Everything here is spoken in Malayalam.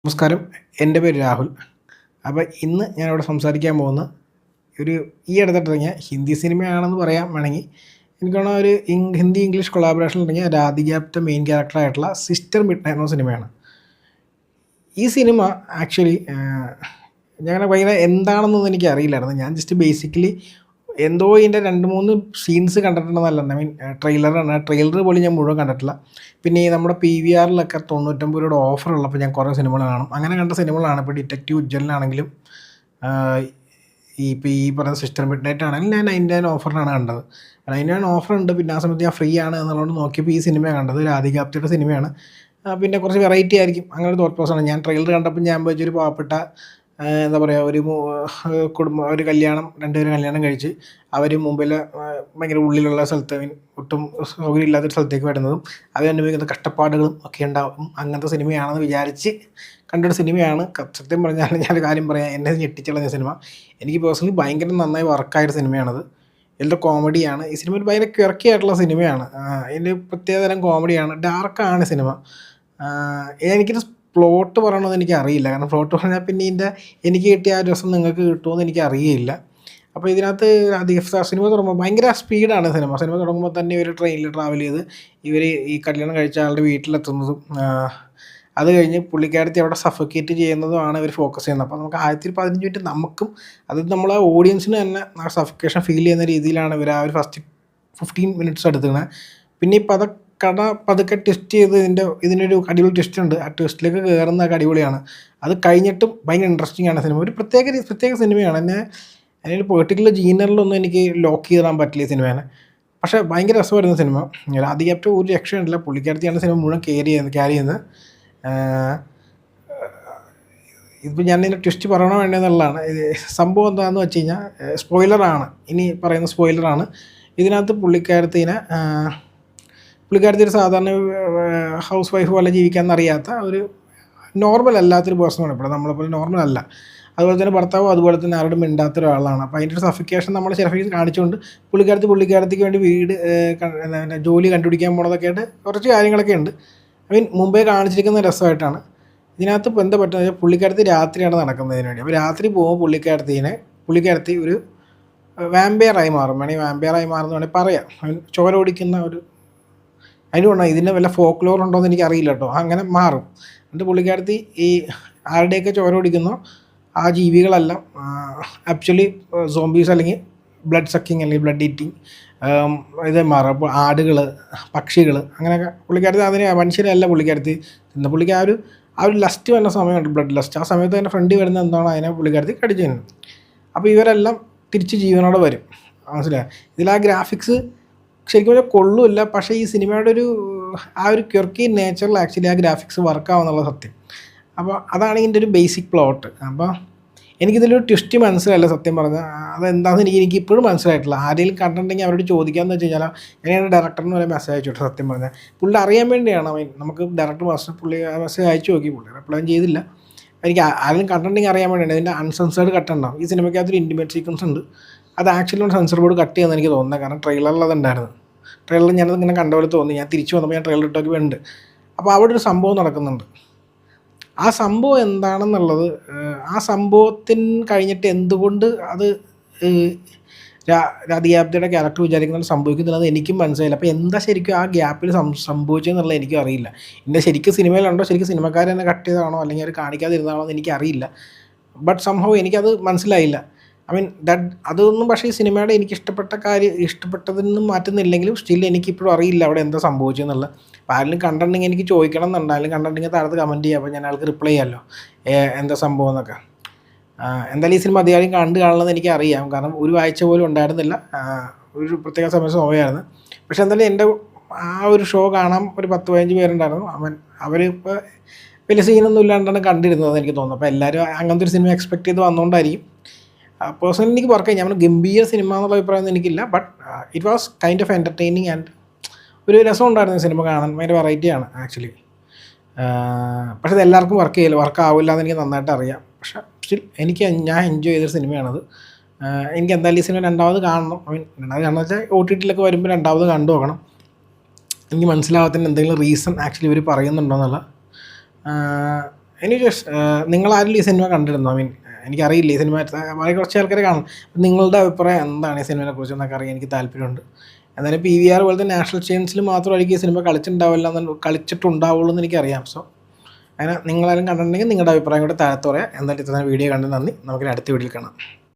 നമസ്കാരം. എൻ്റെ പേര് രാഹുൽ. അപ്പോൾ ഇന്ന് ഞാനിവിടെ സംസാരിക്കാൻ പോകുന്ന ഒരു ഈ അടുത്തിട്ടിറങ്ങിയ ഹിന്ദി സിനിമയാണെന്ന് പറയാൻ വേണമെങ്കിൽ എനിക്ക് തോന്നുന്ന ഒരു ഹിന്ദി ഇംഗ്ലീഷ് കൊളാബറേഷനിൽ ഇറങ്ങിയ രാധിക ആപ്റ്റെ മെയിൻ ക്യാരക്ടറായിട്ടുള്ള സിസ്റ്റർ മിഡ്നൈറ്റ് എന്ന സിനിമയാണ്. ഈ സിനിമ ആക്ച്വലി ഞാൻ ഭയങ്കര എന്താണെന്നൊന്നും എനിക്ക് അറിയില്ലായിരുന്നു. ഞാൻ ജസ്റ്റ് ബേസിക്കലി എന്തോ ഇതിൻ്റെ 2-3 സീൻസ് കണ്ടിട്ടുണ്ടെന്നല്ലാണ്ട് ട്രെയിലറാണ്. ട്രെയിലർ പോലും ഞാൻ മുഴുവൻ കണ്ടിട്ടില്ല. പിന്നെ ഈ നമ്മുടെ PVRലൊക്കെ 99 രൂപയുടെ ഓഫർ ഉള്ളപ്പോൾ ഞാൻ കുറേ സിനിമകൾ കാണും. അങ്ങനെ കണ്ട സിനിമകളാണ് ഇപ്പോൾ ഡിറ്റക്റ്റീവ് ഉജ്ജ്വലനാണെങ്കിലും ഈ പറയുന്ന സിസ്റ്റർ മിഡ്നൈറ്റ് ആണെങ്കിലും ഞാൻ 99 ഓഫറിനാണ് കണ്ടത്. 99 ഓഫറുണ്ട്. പിന്നെ ആ സമയത്ത് ഞാൻ ഫ്രീ ആണ് എന്നുള്ളത് നോക്കിയപ്പോൾ ഈ സിനിമയാണ് കണ്ടത്. രാധിക ആപ്റ്റെയുടെ സിനിമയാണ്. പിന്നെ കുറച്ച് വെറൈറ്റി ആയിരിക്കും അങ്ങനെ ഒരു തോട്ട് പ്രോസസ്സാണ്. ഞാൻ ട്രെയിലർ കണ്ടപ്പോൾ ഞാൻ വിചാരിച്ചൊരു പാവപ്പെട്ട എന്താ പറയുക ഒരു കുടുംബം ഒരു കല്യാണം 2 പേര് കല്യാണം കഴിച്ച് അവർ മുമ്പിൽ ഭയങ്കര ഉള്ളിലുള്ള സ്ഥലത്ത് ഒട്ടും സൗകര്യം ഇല്ലാത്തൊരു സ്ഥലത്തേക്ക് വരുന്നതും അവർ അനുഭവിക്കുന്ന കഷ്ടപ്പാടുകളും ഒക്കെ ഉണ്ടാവും. അങ്ങനത്തെ സിനിമയാണെന്ന് വിചാരിച്ച് കണ്ടൊരു സിനിമയാണ്. സത്യം പറഞ്ഞാൽ ഞാനൊരു കാര്യം പറയാം, എന്നെ ഞെട്ടിച്ചുള്ള സിനിമ. എനിക്ക് പേഴ്സണലി ഭയങ്കര നന്നായി വർക്കായൊരു സിനിമയാണത്. എല്ലാം കോമഡിയാണ്. ഈ സിനിമ ഒരു ഭയങ്കര ക്വിറക്കിയായിട്ടുള്ള സിനിമയാണ്. ഇതിൻ്റെ പ്രത്യേകതരം കോമഡിയാണ്. ഡാർക്കാണ് സിനിമ. എനിക്കൊരു പ്ലോട്ട് പറയണമെന്ന് എനിക്കറിയില്ല. കാരണം പ്ലോട്ട് പറഞ്ഞാൽ പിന്നെ എനിക്ക് കിട്ടിയ ആ രസം നിങ്ങൾക്ക് കിട്ടുമെന്ന് എനിക്കറിയില്ല. അപ്പോൾ ഇതിനകത്ത് സിനിമ തുടങ്ങുമ്പോൾ ഭയങ്കര സ്പീഡാണ് സിനിമ. സിനിമ തുടങ്ങുമ്പോൾ തന്നെ ഇവർ ട്രെയിനിൽ ട്രാവൽ ചെയ്ത് ഇവർ ഈ കല്യാണം കഴിച്ച ആളുടെ വീട്ടിലെത്തുന്നതും അത് കഴിഞ്ഞ് പുള്ളിക്കാരത്തി അവിടെ സഫക്കേറ്റ് ചെയ്യുന്നതുമാണ് ഇവർ ഫോക്കസ് ചെയ്യുന്നത്. അപ്പോൾ നമുക്ക് 15 മിനിറ്റ് നമുക്കും അത് നമ്മളെ ഓഡിയൻസിന് തന്നെ സഫക്കേഷൻ ഫീൽ ചെയ്യുന്ന രീതിയിലാണ് ഇവർ ആ ഒരു ഫസ്റ്റ് 15 മിനിറ്റ്സ് എടുക്കുന്നത്. പിന്നെ ഈ പതുക്കെ ട്വിസ്റ്റ് ചെയ്ത് ഇതിനൊരു അടിപൊളി ട്വിസ്റ്റ് ഉണ്ട്. ആ ട്വിസ്റ്റിലേക്ക് കയറുന്നതൊക്കെ അടിപൊളിയാണ്. അത് കഴിഞ്ഞിട്ടും ഭയങ്കര ഇൻട്രസ്റ്റിംഗ് ആണ് സിനിമ. ഒരു പ്രത്യേക സിനിമയാണ്. അതിനൊരു പെർട്ടിക്കുലർ ജീനറിലൊന്നും എനിക്ക് ലോക്ക് ചെയ്തിടാൻ പറ്റില്ല ഈ സിനിമേനെ. പക്ഷേ ഭയങ്കര രസമായിരുന്നു സിനിമ. രാധിക ആപ്റ്റെ ഒരു രക്ഷയുണ്ടല്ല. പുള്ളിക്കാരത്തിയാണ് സിനിമ മുഴുവൻ ക്യാരി ചെയ്യുന്നത്. ഇതിപ്പോൾ ഞാൻ ഇതിൻ്റെ ട്വിസ്റ്റ് പറയണോ വേണ്ടതെന്നുള്ളതാണ്. സംഭവം എന്താണെന്ന് വെച്ച് കഴിഞ്ഞാൽ സ്പോയിലറാണ്. ഇനി പറയുന്ന സ്പോയിലറാണ്. ഇതിനകത്ത് പുള്ളിക്കാരത്തി ഒരു സാധാരണ ഹൗസ് വൈഫ് പോലെ ജീവിക്കാമെന്നറിയാത്ത ഒരു നോർമൽ അല്ലാത്തൊരു പേഴ്സണാണ്. ഇപ്പോൾ നമ്മളെപ്പോലെ നോർമൽ അല്ല. അതുപോലെ തന്നെ ഭർത്താവും അതുപോലെ തന്നെ ആരോടും മിണ്ടാത്ത ഒരാളാണ്. അപ്പോൾ അതിൻ്റെ ഒരു സഫിക്കേഷൻ നമ്മൾ ചിലപ്പോൾ കാണിച്ചുകൊണ്ട് പുള്ളിക്കാരത്തിക്ക് വേണ്ടി വീട് ജോലി കണ്ടുപിടിക്കാൻ പോണതൊക്കെ ആയിട്ട് കുറച്ച് കാര്യങ്ങളൊക്കെ ഉണ്ട്. മുമ്പേ കാണിച്ചിരിക്കുന്ന രസമായിട്ടാണ്. ഇതിനകത്ത് ഇപ്പോൾ എന്താ പറ്റുന്നത് വെച്ചാൽ പുള്ളിക്കാരത്തി രാത്രിയാണ് നടക്കുന്നതിന് വേണ്ടി. അപ്പോൾ രാത്രി പോകുമ്പോൾ പുള്ളിക്കാരത്തി ഒരു വാമ്പയറായി മാറും. വാമ്പയറായി മാറുന്ന വേണമെങ്കിൽ പറയാം. ചോര ഓടിക്കുന്ന ഒരു അതിനുകൊണ്ടാണ്. ഇതിന് വല്ല ഫോക്ലോർ ഉണ്ടോ എന്ന് എനിക്കറിയില്ല കേട്ടോ. അങ്ങനെ മാറും. എന്നിട്ട് പുള്ളിക്കാരത്തി ഈ ആരുടെയൊക്കെ ചോര ഓടിക്കുന്നോ ആ ജീവികളെല്ലാം ആക്ച്വലി സോംബീസ് അല്ലെങ്കിൽ ബ്ലഡ് സക്കിങ് അല്ലെങ്കിൽ ബ്ലഡ് ഈറ്റിങ് ഇത് മാറും. അപ്പോൾ ആടുകൾ, പക്ഷികൾ അങ്ങനെയൊക്കെ പുള്ളിക്കാരത്തി അതിന് മനുഷ്യരല്ല പുള്ളിക്കാരത്തി തിന്ന. പുള്ളിക്ക് ആ ഒരു ലസ്റ്റ് വരുന്ന സമയമുണ്ട്, ബ്ലഡ് ലസ്റ്റ്. ആ സമയത്ത് തന്നെ ഫ്രണ്ട് വരുന്ന എന്താണോ അതിനെ പുള്ളിക്കാരത്തി കടിച്ചു തരുന്നത്. അപ്പോൾ ഇവരെല്ലാം തിരിച്ച് ജീവനോടെ വരും. മനസ്സിലായി? ഇതിൽ ആ ഗ്രാഫിക്സ് ശരിക്കും പറഞ്ഞാൽ കൊള്ളുമില്ല. പക്ഷേ ഈ സിനിമയുടെ ആ ഒരു ക്വിർക്കി നേച്ചറിൽ ആക്ച്വലി ആ ഗ്രാഫിക്സ് വർക്കാവുന്നുള്ള സത്യം. അപ്പോൾ അതാണ് ഇതിൻ്റെ ഒരു ബേസിക് പ്ലോട്ട്. അപ്പോൾ എനിക്കിതിലൊരു ട്വിസ്റ്റ് മനസ്സിലായില്ല സത്യം പറഞ്ഞാൽ. അതെന്താണെന്ന് എനിക്ക് ഇപ്പോഴും മനസ്സിലായിട്ടില്ല. ആരെങ്കിലും കണ്ടിട്ടുണ്ടെങ്കിൽ അവരോട് ചോദിക്കാമെന്ന് വെച്ച് കഴിഞ്ഞാൽ ഞാൻ ഡയറക്ടറിന് വരെ മെസ്സേജ് അയച്ചു കേട്ടോ. സത്യം പറഞ്ഞാൽ പുള്ളി അറിയാൻ വേണ്ടിയാണ് നമുക്ക് ഡയറക്ടർ പുള്ളി മെസ്സേജ് അയച്ചു നോക്കി. പുള്ളി റിപ്ലൈ ചെയ്തില്ല. എനിക്ക് ആരെങ്കിലും കണ്ടിട്ടുണ്ടെങ്കിൽ അറിയാൻ വേണ്ടിയാണ്. ഇതിൻ്റെ അൺസെൻസേർഡ് കട്ട് ഉണ്ടാവും. ഈ സിനിമയ്ക്കകത്തൊരു ഇൻറ്റിമേറ്റ് സീക്വൻസ് ഉണ്ട്. അത് ആക്ച്വലി സെൻസർ ബോർഡ് കട്ട് ചെയ്യുമെന്ന് എനിക്ക് തോന്നുന്നത്. കാരണം ട്രെയിലറിൽ അതുണ്ടായിരുന്നു. ട്രെയിലർ ഞാനത് ഇങ്ങനെ കണ്ട പോലെ തോന്നി. ഞാൻ തിരിച്ചു വന്നപ്പോൾ ഞാൻ ട്രെയിലർ ഇട്ടൊക്കെ ഉണ്ട്. അപ്പോൾ അവിടെ ഒരു സംഭവം നടക്കുന്നുണ്ട്. ആ സംഭവം എന്താണെന്നുള്ളത്, ആ സംഭവത്തിന് കഴിഞ്ഞിട്ട് എന്തുകൊണ്ട് അത് രാധിക ആപ്റ്റെയുടെ ക്യാരക്ടർ വിചാരിക്കുന്നത് സംഭവിക്കുന്നുള്ളത് എനിക്കും മനസ്സിലായില്ല. അപ്പോൾ എന്താ ശരിക്കും ആ ഗ്യാപ്പിൽ സംഭവിച്ചതെന്നുള്ളത് എനിക്കും അറിയില്ല. ശരിക്കും സിനിമയിലുണ്ടോ, ശരിക്കും സിനിമക്കാർ തന്നെ കട്ട് ചെയ്തതാണോ അല്ലെങ്കിൽ അവർ കാണിക്കാതിരുന്നതാണോ എന്ന് എനിക്കറിയില്ല. ബട്ട് സംഭവം എനിക്കത് മനസ്സിലായില്ല. അതൊന്നും പക്ഷേ ഈ സിനിമയുടെ എനിക്ക് ഇഷ്ടപ്പെട്ടതൊന്നും മാറ്റുന്നില്ലെങ്കിലും സ്റ്റിൽ എനിക്കിപ്പോഴും അറിയില്ല അവിടെ എന്താ സംഭവിച്ചെന്നുള്ളത്. അപ്പോൾ ആരെങ്കിലും കണ്ടിട്ടുണ്ടെങ്കിൽ എനിക്ക് ചോദിക്കണം എന്നുണ്ട്. ആരെങ്കിലും കണ്ടിട്ടുണ്ടെങ്കിൽ താഴത്ത് കമൻറ്റ് ചെയ്യാം. അപ്പോൾ ഞാൻ ആൾക്ക് റിപ്ലൈ ചെയ്യാമല്ലോ എന്താ സംഭവം എന്നൊക്കെ. എന്തായാലും ഈ സിനിമ അധികം കാണുന്നത് എനിക്കറിയാം. കാരണം ഒരു ആഴ്ച പോലും ഉണ്ടായിരുന്നില്ല. ഒരു പ്രത്യേക സമയത്ത് സമയമായിരുന്നു. പക്ഷേ എന്തായാലും എൻ്റെ ആ ഒരു ഷോ കാണാൻ ഒരു 10-15 പേരുണ്ടായിരുന്നു. അവരിപ്പോൾ വലിയ സീനൊന്നും ഇല്ലാണ്ടാണ് കണ്ടിരുന്നത് എനിക്ക് തോന്നുന്നു. അപ്പോൾ എല്ലാവരും അങ്ങനത്തെ ഒരു സിനിമ എക്സ്പെക്ട് ചെയ്ത് വന്നുകൊണ്ടായിരിക്കും. പേഴ്സണലി എനിക്ക് വർക്ക് ചെയ്യാം. ഗംഭീര സിനിമ എന്നുള്ള അഭിപ്രായമൊന്നും എനിക്കില്ല. But it was kind of entertaining and ഒരു രസം ഉണ്ടായിരുന്നു സിനിമ കാണാൻ. ഭയങ്കര വെറൈറ്റിയാണ് ആക്ച്വലി. പക്ഷേ ഇത് എല്ലാവർക്കും വർക്കാവില്ല എന്ന് എനിക്ക് നന്നായിട്ട് അറിയാം. പക്ഷേ സ്റ്റിൽ ഞാൻ എൻജോയ് ചെയ്തൊരു സിനിമയാണത്. എനിക്ക് എന്തായാലും ഈ സിനിമ രണ്ടാമത് കാണണം. രണ്ടാമത് കാണണം വെച്ചാൽ OTT വരുമ്പോൾ രണ്ടാമത് കണ്ടു നോക്കണം. എനിക്ക് മനസ്സിലാവാത്തതിന് എന്തെങ്കിലും റീസൺ ആക്ച്വലി ഇവർ പറയുന്നുണ്ടോ എന്നുള്ള എനിക്ക് നിങ്ങളാരും ഈ സിനിമ കണ്ടിരുന്നു? ഐ മീൻ എനിക്കറിയില്ല ഈ സിനിമ വളരെ കുറച്ച് ആൾക്കാരെ കാണും. നിങ്ങളുടെ അഭിപ്രായം എന്താണ് ഈ സിനിമയെ കുറിച്ച് എന്നൊക്കെ അറിയാൻ എനിക്ക് താല്പര്യമുണ്ട്. എന്നാലും PVR പോലത്തെ നാഷണൽ ചെയിൻസിൽ മാത്രമായിരിക്കും ഈ സിനിമ കളിച്ചിട്ടുണ്ടാവുള്ളൂ എന്ന് എനിക്കറിയാം. സോ അങ്ങനെ നിങ്ങളാരും കണ്ടിട്ടുണ്ടെങ്കിൽ നിങ്ങളുടെ അഭിപ്രായം കൂടെ താഴത്ത് പറയാം. എന്തായാലും ഇത്ര വീഡിയോ കണ്ടു നന്ദി. നമുക്കിനി അടുത്ത വീഡിയോയിൽ കാണാം.